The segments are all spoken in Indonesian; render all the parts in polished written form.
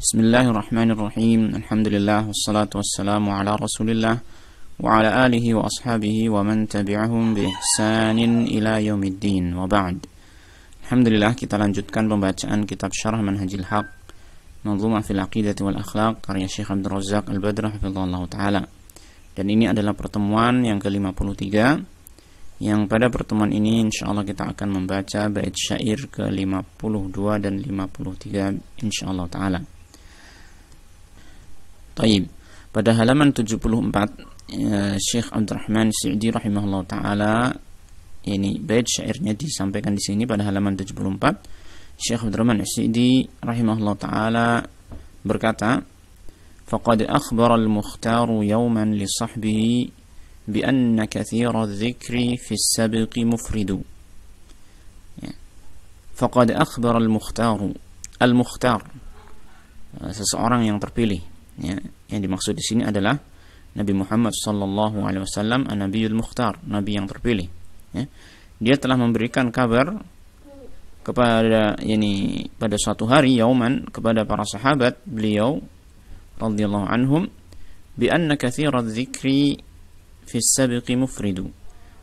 Bismillahirrahmanirrahim. Alhamdulillah wassalatu wassalamu ala Rasulillah wa ala alihi wa ashabihi wa man tabi'ahum bi ihsanin ila yaumiddin. Wa ba'd. Alhamdulillah, kita lanjutkan pembacaan kitab Syarah Manhajil Haq Manzumah fil Aqidati wal Akhlaq karya Syekh Abdul Razak Al-Badr hafizahullah taala. Dan ini adalah pertemuan yang ke-53, yang pada pertemuan ini insyaallah kita akan membaca bait syair ke-52 dan 53 insyaallah taala. Taib. Pada halaman 74 Syekh Abdurrahman Sa'di rahimahullah taala, ini bait syairnya disampaikan di sini pada halaman 74. Syekh Abdurrahman Sa'di rahimahullah taala berkata, faqad akhbara al-mukhtaru yawman li sahbihi bi anna katsira adh-dhikri fi as-sabiqi mufridu. Faqad akhbara al-mukhtaru, al-mukhtar seseorang yang terpilih. Ya, yang dimaksud di sini adalah Nabi Muhammad sallallahu alaihi wasallam, an-nabiyul mukhtar, nabi yang terpilih. Ya. Dia telah memberikan kabar kepada pada suatu hari yauman kepada para sahabat beliau radhiyallahu anhum bi anna katsira dzikri fi as-sabiqi mufridu,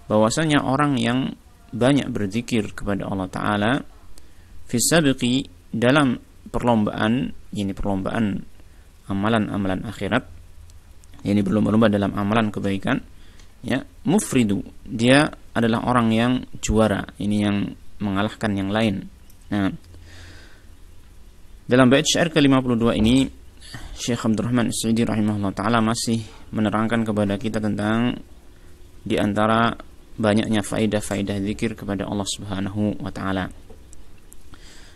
bahwasanya orang yang banyak berzikir kepada Allah taala fi as-sabiqi dalam perlombaan, perlombaan amalan-amalan akhirat, berlomba-lomba dalam amalan kebaikan, ya, mufridu, dia adalah orang yang juara, yang mengalahkan yang lain. Nah, dalam bait syair ke-52 ini Syekh Abdurrahman As-Sa'di rahimahullah taala masih menerangkan kepada kita tentang di antara banyaknya faedah-faedah zikir kepada Allah Subhanahu wa taala.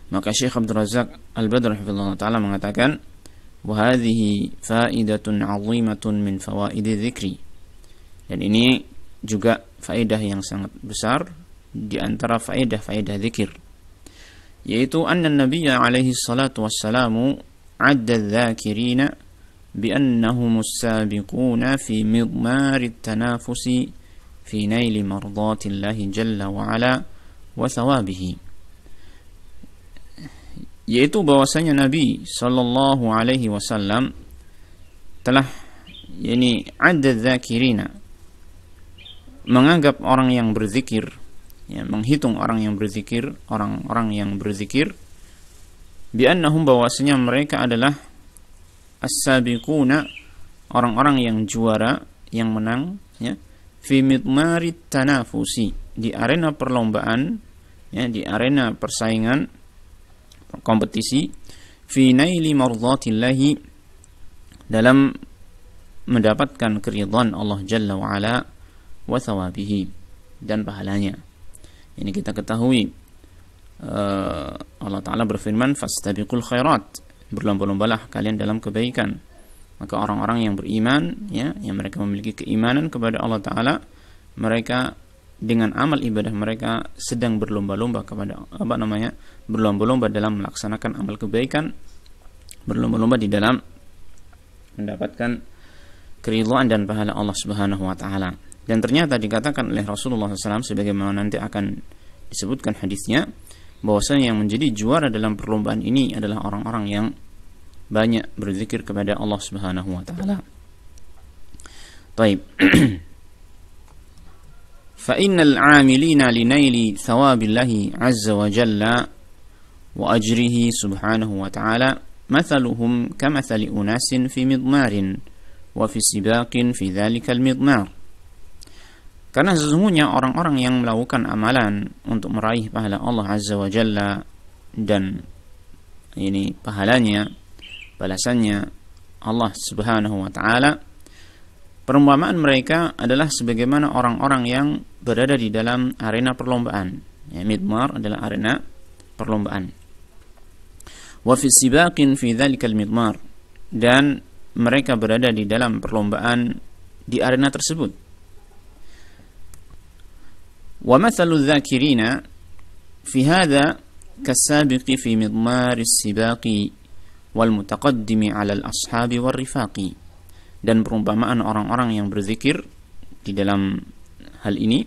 Maka Syekh Abdul Razak Al-Badr hafizahullah taala mengatakan, وَهَذِهِ فَائِدَةٌ عَظِيمَةٌ مِنْ فَوَائِدِ الذِّكْرِ, dan ini juga faedah yang sangat besar di antara faedah-faedah zikir, yaitu anna Nabiyya alaihi salatu wassalamu adda adh-dhakirina bi'annahum as-sabiquna fi midmari at-tanafusi fi naili mardatillahi jalla wa ala wa thawabihi, yaitu bahwasanya Nabi sallallahu alaihi wasallam telah adda dzakirina, menganggap orang yang berzikir, menghitung orang yang berzikir, orang-orang yang berzikir, bi annahum, bahwasanya mereka adalah as-sabiquna, orang-orang yang juara, yang menang, fi midmari tanafusi, di arena perlombaan, di arena persaingan, kompetisi, fi naili mardatillahi, dalam mendapatkan keridhaan Allah Jalla wa Ala, wa thawabihi, dan pahalanya. Ini kita ketahui Allah Ta'ala berfirman, fastabiqul khairat, berlomba-lombalah kalian dalam kebaikan. Maka orang-orang yang beriman, yang mereka memiliki keimanan kepada Allah Ta'ala, mereka dengan amal ibadah mereka sedang berlomba-lomba kepada berlomba-lomba dalam melaksanakan amal kebaikan, berlomba-lomba di dalam mendapatkan keridhaan dan pahala Allah Subhanahu wa taala. Dan ternyata dikatakan oleh Rasulullah SAW, sebagaimana nanti akan disebutkan hadisnya, bahwasanya yang menjadi juara dalam perlombaan ini adalah orang-orang yang banyak berzikir kepada Allah Subhanahu wa taala. Baik. فإن العاملين لنيل ثواب الله عز وجل وأجره سبحانه وتعالى مثلهم كمثل أناس في مضمار وفي سباق في ذلك المضمار. Karena sesungguhnya orang-orang yang melakukan amalan untuk meraih pahala Allah Azza wa Jalla, dan pahalanya, balasannya Allah Subhanahu wa taala, perumpamaan mereka adalah sebagaimana orang-orang yang berada di dalam arena perlombaan. Midmar adalah arena perlombaan. Wa fi sibaqin fi dzalikal midmar, dan mereka berada di dalam perlombaan di arena tersebut. Wa mathalu dzakirina fi hadza kasabiqi fi midmar as-sibaqi wal mutaqaddimi 'ala al-ashabi war rifaqi, dan perumpamaan orang-orang yang berzikir di dalam hal ini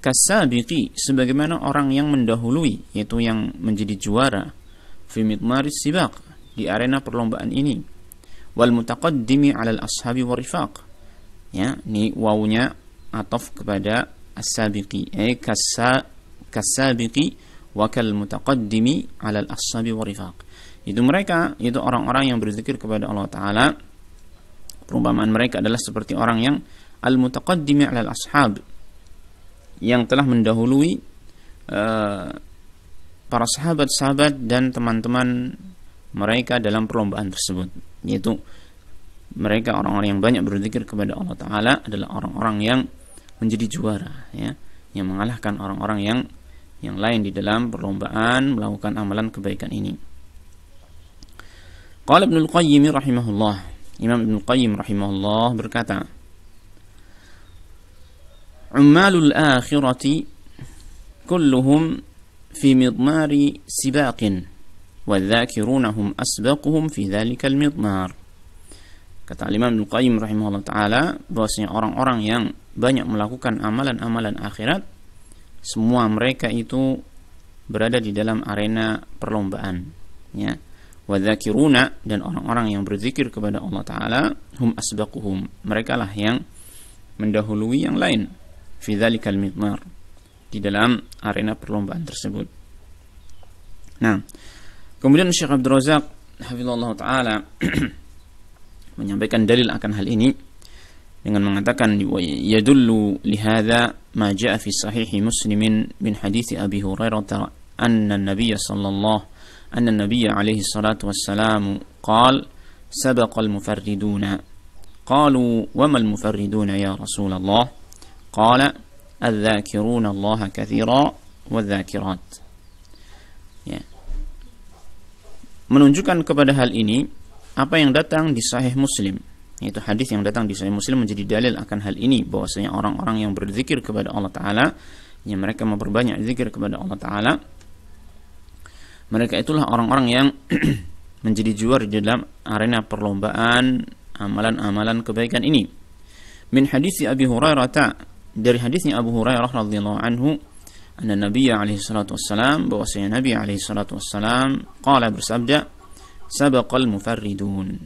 kasabiqi, sebagaimana orang yang mendahului, yaitu yang menjadi juara, fi midmaris sibaq, di arena perlombaan ini. Wal mutaqaddimi 'alal ashabi wa rifaq. Ya, ini wawunya ataf kepada as-sabiqi, kas-sabiqi wa kal mutaqaddimi 'alal ashabi wa rifaq. Itu mereka, itu orang-orang yang berzikir kepada Allah Ta'ala. Perumpamaan mereka adalah seperti orang yang al-mutaqaddimi 'alal ashab, yang telah mendahului para sahabat-sahabat dan teman-teman mereka dalam perlombaan tersebut. Yaitu mereka orang-orang yang banyak berzikir kepada Allah Ta'ala adalah orang-orang yang menjadi juara, ya, yang mengalahkan orang-orang yang lain di dalam perlombaan melakukan amalan kebaikan ini. Qala Ibnu Al-Qayyim rahimahullah, Imam Ibnu Al-Qayyim rahimahullah berkata, "Ummalul akhirati kulluhum fi midmari sibaqin wadh-dhakirunahum asbaquhum fi dhalikal midmar." Kata Imam Ibnu Qayyim rahimahullah ta'ala, bahwasanya orang-orang yang banyak melakukan amalan-amalan akhirat, semua mereka itu berada di dalam arena perlombaan, ya. Wadh-dhakiruna, dan orang-orang yang berzikir kepada Allah Ta'ala, hum asbaquhum, mereka lah yang mendahului yang lain, fi dhalikal midmar, di dalam arena perlombaan tersebut. Nah, kemudian Syekh Abdul Razak hafizallahu taala menyampaikan dalil akan hal ini dengan mengatakan, yadullu lihadza ma jaa fi sahih Muslim min hadits Abi Hurairah anna an-nabiy alaihi salatu wassalam qala sabaqa al-mufarriduna qalu wa ma al-mufarriduna ya Rasulullah qala الذاكرون الله كثيرا والذاكرات. Ya. Menunjukkan kepada hal ini apa yang datang di Sahih Muslim, yaitu hadis yang datang di Sahih Muslim menjadi dalil akan hal ini, bahwasanya orang-orang yang berzikir kepada Allah Ta'ala, yang mereka memperbanyak zikir kepada Allah Ta'ala, mereka itulah orang-orang yang menjadi juara di dalam arena perlombaan amalan-amalan kebaikan ini. Min hadis Abi Hurairah, dari hadisnya Abu Hurairah radhiyallahu anhu, anna Nabi alaihi salatu wassalam, bahwasanya Nabi alaihi salatu wassalam qala, bersabda, sabaqal mufarridun.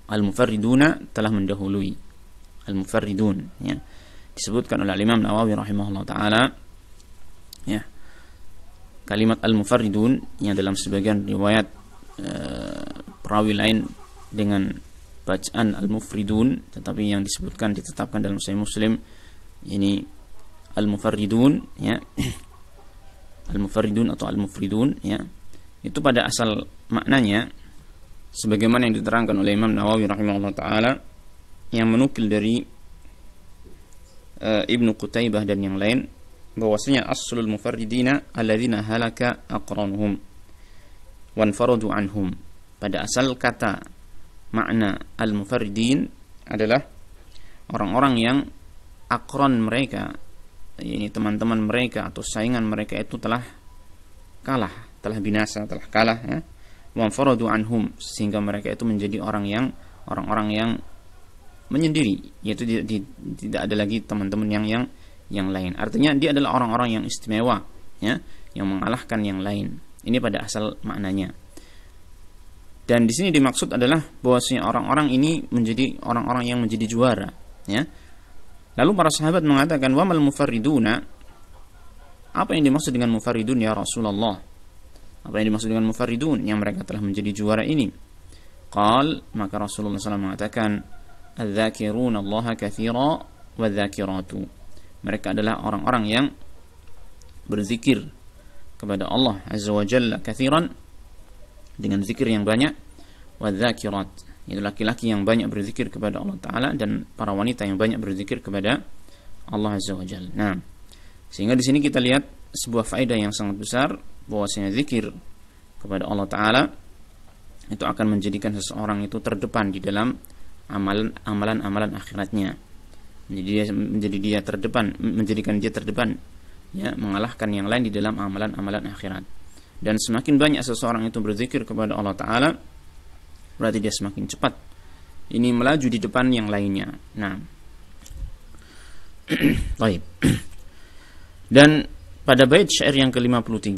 Al-mufarriduna telah mendahului. Al-mufarridun, ya, disebutkan oleh Imam Nawawi rahimahullah taala, ya, kalimat al-mufarridun yang dalam sebagian riwayat perawi lain dengan bacaan al-mufridun, tetapi yang disebutkan ditetapkan dalam Sahih Muslim ini al-mufarridun, ya, al-mufarridun atau al-mufridun, ya, itu pada asal maknanya sebagaimana yang diterangkan oleh Imam Nawawi rahimahullah taala, yang menukil dari Ibnu Qutaibah dan yang lain, bahwasanya aslul mufarridina alladzina halaka aqranuhum wanfaradu anhum. Pada asal kata makna al-mufarridin adalah orang-orang yang akron mereka, ini teman-teman mereka atau saingan mereka itu telah kalah, telah binasa, telah kalah, ya. Wanfaradu anhum, sehingga mereka itu menjadi orang-orang yang menyendiri, yaitu tidak ada lagi teman-teman yang lain. Artinya dia adalah orang-orang yang istimewa, ya, yang mengalahkan yang lain. Ini pada asal maknanya. Dan di sini dimaksud adalah bahwasanya orang-orang ini menjadi orang-orang yang menjadi juara, ya. Lalu para sahabat mengatakan, wa mal mufarriduna, apa yang dimaksud dengan mufarridun ya Rasulullah? Apa yang dimaksud dengan mufarridun yang mereka telah menjadi juara ini? Qal, maka Rasulullah SAW mengatakan, adz-dzakiruna Allah katsira wadz-dzakiratu. Mereka adalah orang-orang yang berzikir kepada Allah Azza wa Jalla katsiran, dengan zikir yang banyak, wadz-dzakirat, itu laki-laki yang banyak berzikir kepada Allah Ta'ala, dan para wanita yang banyak berzikir kepada Allah Azza wa Jalla. Nah, sehingga di sini kita lihat sebuah faedah yang sangat besar, bahwasanya zikir kepada Allah Ta'ala itu akan menjadikan seseorang itu terdepan di dalam amalan-amalan akhiratnya. Menjadikan dia terdepan, ya, mengalahkan yang lain di dalam amalan-amalan akhirat. Dan semakin banyak seseorang itu berzikir kepada Allah Ta'ala, berarti dia semakin cepat ini melaju di depan yang lainnya. Nah, baik. Dan pada bait syair yang ke-53,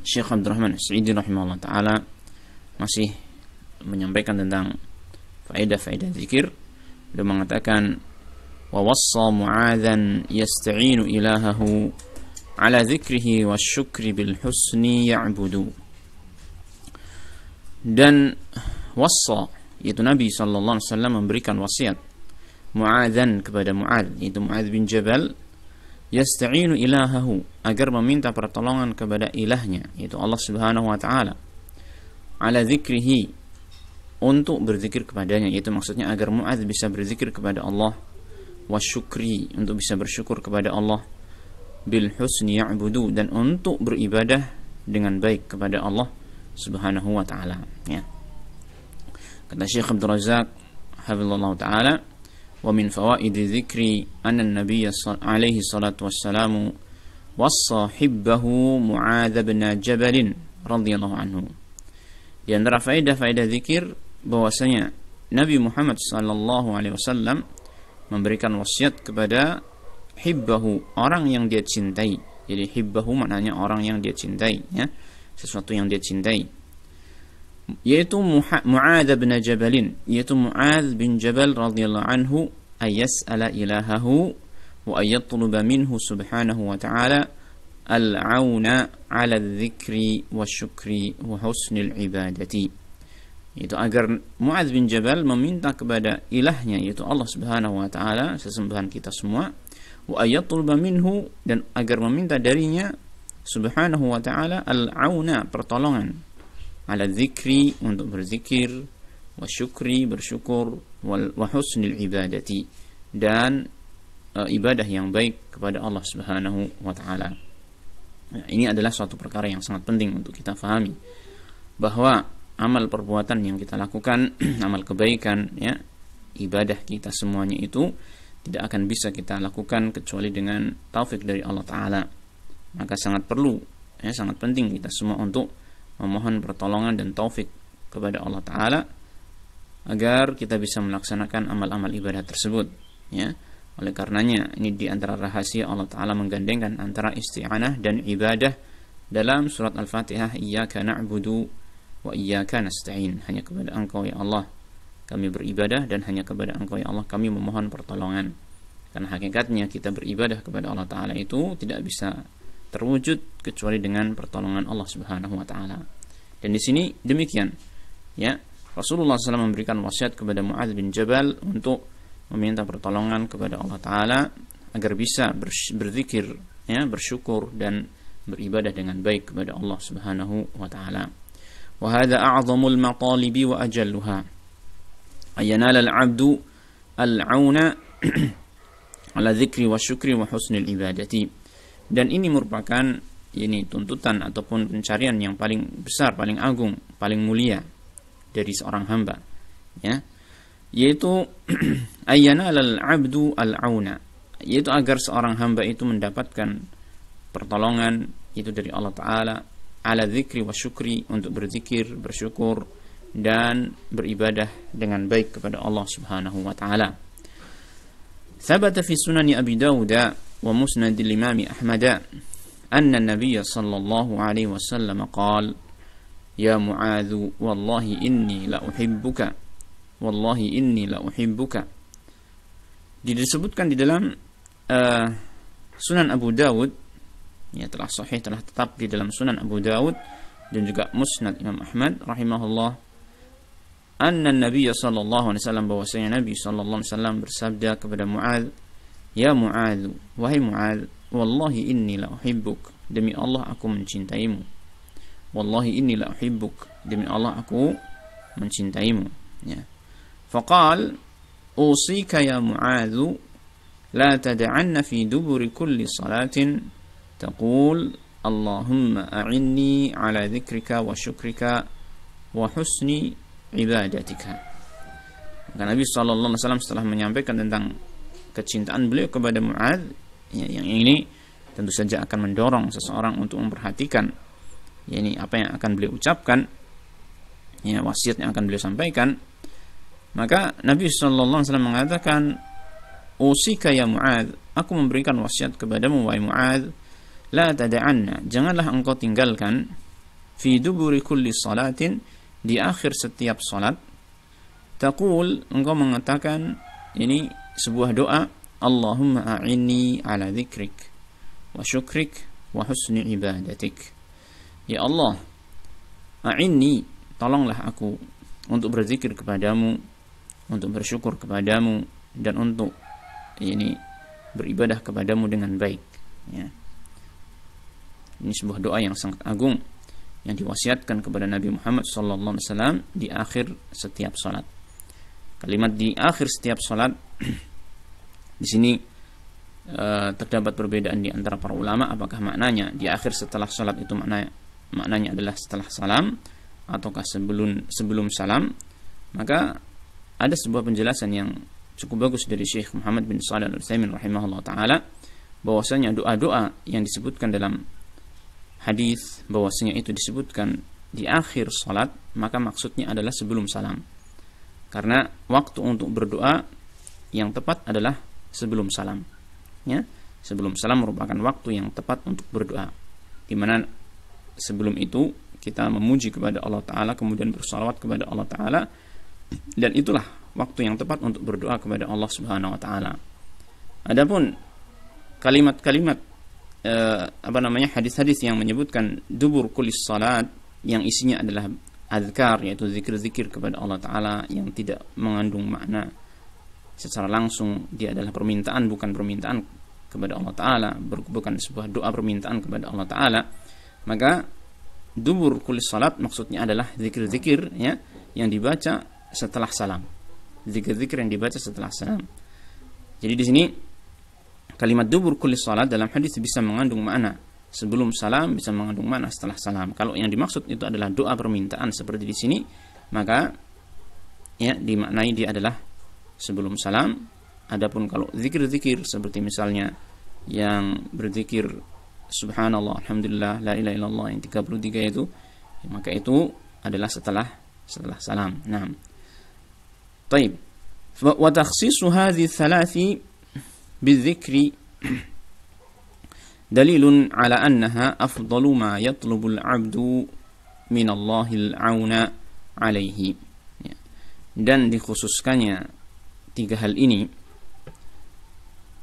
Syekh Abdurrahman As-Sa'idi rahimahullah ta'ala masih menyampaikan tentang faedah-faedah zikir. Beliau mengatakan, wa wassa Mu'adzan yasta'inu ilahahu ala dzikrihi wasyukri bil husni ya'budu. Dan wassa, yaitu Nabi sallallahu alaihi wasallam memberikan wasiat Mu'adzan kepada Mu'adz, yaitu Mu'adz bin Jabal, yasta'inu ilahahu, agar meminta pertolongan kepada ilahnya, yaitu Allah Subhanahu wa taala, ala dzikrihi, untuk berzikir kepadanya, yaitu maksudnya agar Mu'adz bisa berzikir kepada Allah, wasyukri, untuk bisa bersyukur kepada Allah, bil husni ya'budu, dan untuk beribadah dengan baik kepada Allah Subhanahu wa taala, ya. Kata Syekh Abdul Razak hafizallahu taala, wa min fawaidi dzikri anna an-nabiy alaihi salatu wassalamu wassa hibbahu Mu'adz bin Jabal radhiyallahu anhu. Di antara faedah-faedah zikir bahwasanya Nabi Muhammad sallallahu alaihi wasallam memberikan wasiat kepada hibbahu, orang yang dia cintai. Jadi hibbahu maknanya orang yang dia cintai, ya, sesuatu yang dia cintai, yaitu Mu'adz bin Jabal, yaitu Mu'adz bin Jabal radhiyallahu anhu, ayas'ala ilahahu wa ayatluba minhu subhanahu wa ta'ala al-auna 'ala dzikri wasyukri wa husnil ibadati. Itu agar Mu'adz bin Jabal meminta kepada ilahnya, yaitu Allah Subhanahu wa taala, sesembahan kita semua, wa ayatluba minhu, dan agar meminta darinya Subhanahu wa taala al-auna, pertolongan, ala dzikri, untuk berzikir, wa syukri, bersyukur, wa husnil ibadati, dan ibadah yang baik kepada Allah Subhanahu wa taala. Nah, ini adalah suatu perkara yang sangat penting untuk kita fahami, bahwa amal perbuatan yang kita lakukan, amal kebaikan, ya, ibadah kita semuanya itu tidak akan bisa kita lakukan kecuali dengan taufik dari Allah Ta'ala. Maka sangat perlu, ya, sangat penting kita semua untuk memohon pertolongan dan taufik kepada Allah Ta'ala agar kita bisa melaksanakan amal-amal ibadah tersebut, ya. Oleh karenanya ini di antara rahasia Allah Ta'ala menggandengkan antara isti'anah dan ibadah dalam surat Al-Fatihah, iyyaka na'budu wa iyyaka nasta'in, hanya kepada Engkau ya Allah kami beribadah, dan hanya kepada Engkau ya Allah kami memohon pertolongan. Karena hakikatnya kita beribadah kepada Allah Ta'ala itu tidak bisa terwujud kecuali dengan pertolongan Allah Subhanahu wa taala. Dan di sini demikian, ya, Rasulullah SAW memberikan wasiat kepada Mu'adz bin Jabal untuk meminta pertolongan kepada Allah Ta'ala agar bisa berzikir, ya, bersyukur dan beribadah dengan baik kepada Allah Subhanahu wa taala. Wa hadza a'dhamul matalibi wa ajalluha ayanala al-'abdu al-'auna ala dzikri wa syukri wa husnil ibadati. Dan ini merupakan tuntutan ataupun pencarian yang paling besar, paling agung, paling mulia dari seorang hamba, ya, yaitu ayanala al-'abdu al-'auna, yaitu agar seorang hamba itu mendapatkan pertolongan itu dari Allah Ta'ala, ala dzikri wa syukri, untuk berzikir, bersyukur dan beribadah dengan baik kepada Allah Subhanahu wa taala. Thabata fi sunani Abi Dawud wa musnad al-Imam Ahmad anna an-nabiy sallallahu alaihi wasallam qala ya Mu'adz wallahi inni la uhibbuka, wallahi inni la uhibbuka. Disebutkan di dalam Sunan Abu Dawud, ya, telah sahih, telah tetap di dalam Sunan Abu Dawud dan juga Musnad Imam Ahmad rahimahullah, anna Nabi sallallahu alaihi wasallam, bahwasanya Nabi sallallahu alaihi wasallam bersabda kepada Mu'adz, ya Mu'adz, wahai Mu'adz, wallahi inni la uhibbuk, demi Allah aku mencintaimu, wallahi inni la uhibbuk, demi Allah aku mencintaimu, ya. Faqal usika ya Mu'adz la tad'anna fi duburi kulli salatin taqul Allahumma a'inni ala dzikrika wa syukrika wa husni ibadatika. Maka Nabi sallallahu alaihi wasallam setelah menyampaikan tentang kecintaan beliau kepada Mu'adz, ya, yang ini tentu saja akan mendorong seseorang untuk memperhatikan, ya, ini apa yang akan beliau ucapkan, ya, wasiat yang akan beliau sampaikan. Maka Nabi sallallahu alaihi wasallam mengatakan, usika ya Mu'adz, aku memberikan wasiat kepadamu wahai Mu'adz, la tada'anna, janganlah engkau tinggalkan, fi duburi kulli salatin, di akhir setiap salat, taqul, engkau mengatakan, ini sebuah doa, Allahumma a'inni ala dzikrik wa syukrik wa husni ibadatik. Ya Allah, a'inni, tolonglah aku untuk berzikir kepadamu, untuk bersyukur kepadamu, dan untuk ini beribadah kepadamu dengan baik, ya. Ini sebuah doa yang sangat agung yang diwasiatkan kepada Nabi Muhammad SAW di akhir setiap salat. Kalimat di akhir setiap salat di sini terdapat perbedaan di antara para ulama, apakah maknanya di akhir setelah salat itu maknanya adalah setelah salam ataukah sebelum salam. Maka ada sebuah penjelasan yang cukup bagus dari Syekh Muhammad bin Shalih Al-Utsaimin rahimahullah taala, bahwasanya doa-doa yang disebutkan dalam hadis bahwasanya itu disebutkan di akhir salat, maka maksudnya adalah sebelum salam. Karena waktu untuk berdoa yang tepat adalah sebelum salam, ya. Sebelum salam merupakan waktu yang tepat untuk berdoa, di mana sebelum itu kita memuji kepada Allah Ta'ala, kemudian bersalawat kepada Allah Ta'ala, dan itulah waktu yang tepat untuk berdoa kepada Allah Subhanahu Wa Ta'ala. Adapun kalimat-kalimat hadis-hadis yang menyebutkan dubur kulis salat, yang isinya adalah azkar, yaitu zikir-zikir kepada Allah Ta'ala yang tidak mengandung makna secara langsung, dia adalah permintaan, bukan permintaan kepada Allah Ta'ala, bukan sebuah doa permintaan kepada Allah Ta'ala, maka dubur kulis salat maksudnya adalah zikir-zikir, ya, yang dibaca setelah salam, zikir-zikir yang dibaca setelah salam. Jadi di sini kalimat dubur kulis salat dalam hadis bisa mengandung makna sebelum salam, bisa mengandung makna setelah salam. Kalau yang dimaksud itu adalah doa permintaan seperti di sini, maka ya dimaknai dia adalah sebelum salam. Adapun kalau zikir-zikir seperti misalnya yang berzikir subhanallah, alhamdulillah, la ilaha illallah yang 33 itu, maka itu adalah setelah salam. Nah, baik. Wa takhsisu hadhihi thalathi bizikri dalilun ala annaha afdalu ma yatlubul abdu minallahil auna alaihi. Dan dikhususkannya tiga hal ini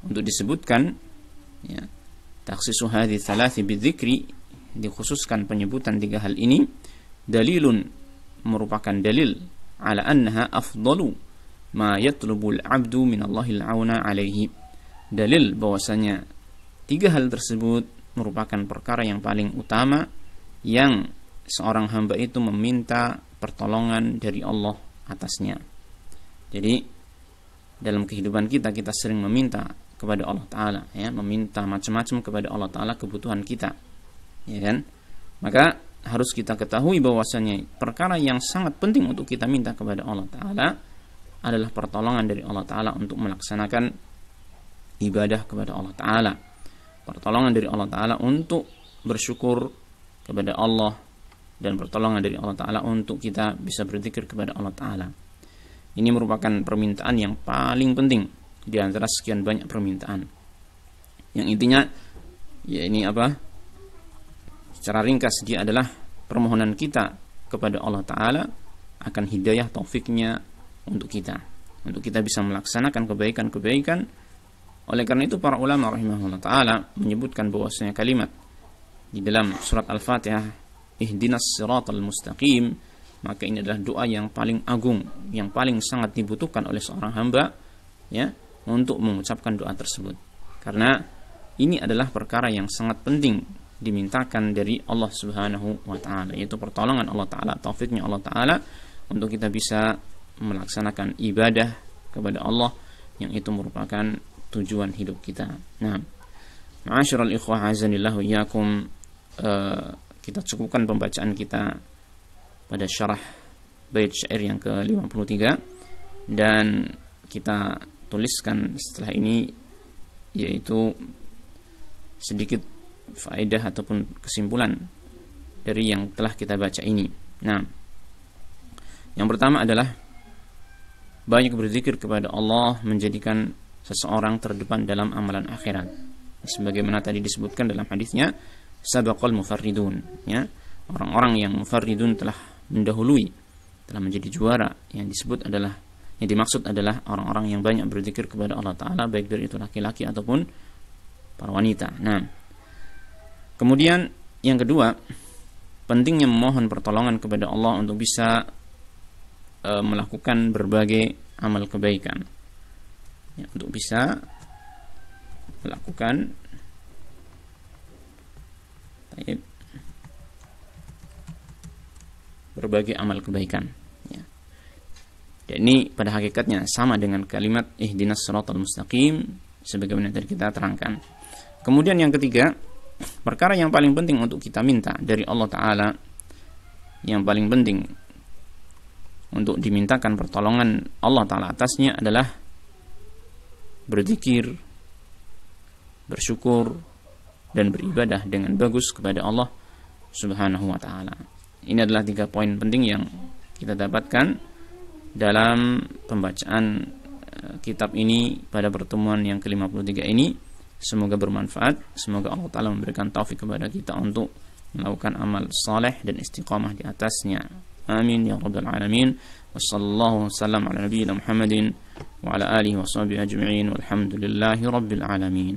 untuk disebutkan, ya, takhsisu hadhihi thalathi bizikri, dikhususkan penyebutan tiga hal ini, dalilun, merupakan dalil, ala annaha afdalu ma yatlubul abdu minallahil auna alaihi, dalil bahwasanya tiga hal tersebut merupakan perkara yang paling utama yang seorang hamba itu meminta pertolongan dari Allah atasnya. Jadi dalam kehidupan kita sering meminta kepada Allah Ta'ala, ya, meminta macam-macam kepada Allah Ta'ala kebutuhan kita, ya kan? Maka harus kita ketahui bahwasanya perkara yang sangat penting untuk kita minta kepada Allah Ta'ala adalah pertolongan dari Allah Ta'ala untuk melaksanakan ibadah kepada Allah Ta'ala, pertolongan dari Allah Ta'ala untuk bersyukur kepada Allah, dan pertolongan dari Allah Ta'ala untuk kita bisa berzikir kepada Allah Ta'ala. Ini merupakan permintaan yang paling penting di antara sekian banyak permintaan, yang intinya ya ini apa? Secara ringkas dia adalah permohonan kita kepada Allah Ta'ala akan hidayah taufiknya untuk kita bisa melaksanakan kebaikan-kebaikan. Oleh karena itu para ulama rahimahullah ta'ala menyebutkan bahwasanya kalimat di dalam surat Al-Fatihah, ihdinas siratal mustaqim, maka ini adalah doa yang paling agung, yang paling sangat dibutuhkan oleh seorang hamba, ya, untuk mengucapkan doa tersebut. Karena ini adalah perkara yang sangat penting dimintakan dari Allah Subhanahu wa ta'ala, yaitu pertolongan Allah Ta'ala, taufiknya Allah Ta'ala untuk kita bisa melaksanakan ibadah kepada Allah, yang itu merupakan tujuan hidup kita. Nah, ma'asyiral ikhwah azanillahu iyyakum, kita cukupkan pembacaan kita pada syarah bait syair yang ke-53, dan kita tuliskan setelah ini yaitu sedikit faedah ataupun kesimpulan dari yang telah kita baca ini. Nah, yang pertama adalah banyak berzikir kepada Allah menjadikan seseorang terdepan dalam amalan akhirat, sebagaimana tadi disebutkan dalam hadisnya sabaqal mufarridun, ya, orang-orang yang mufarridun telah mendahului telah menjadi juara. Yang dimaksud adalah orang-orang yang banyak berzikir kepada Allah Ta'ala, baik dari itu laki-laki ataupun para wanita. Nah, kemudian yang kedua, pentingnya memohon pertolongan kepada Allah untuk bisa melakukan berbagai amal kebaikan, ya, untuk bisa melakukan berbagai amal kebaikan, ya. Dan ini pada hakikatnya sama dengan kalimat ihdinas siratal mustaqim sebagaimana tadi kita terangkan. Kemudian yang ketiga, perkara yang paling penting untuk kita minta dari Allah Ta'ala, yang paling penting untuk dimintakan pertolongan Allah Ta'ala atasnya adalah berzikir, bersyukur, dan beribadah dengan bagus kepada Allah Subhanahu wa Ta'ala. Ini adalah 3 poin penting yang kita dapatkan dalam pembacaan kitab ini pada pertemuan yang ke-53 ini. Semoga bermanfaat. Semoga Allah Ta'ala memberikan taufik kepada kita untuk melakukan amal saleh dan istiqamah di atasnya. Amin ya rabbal alamin. Wassallallahu wasallam ala nabiyyina Muhammadin wa ala alihi wa sahbihi ajma'in. Walhamdulillahi rabbil alamin.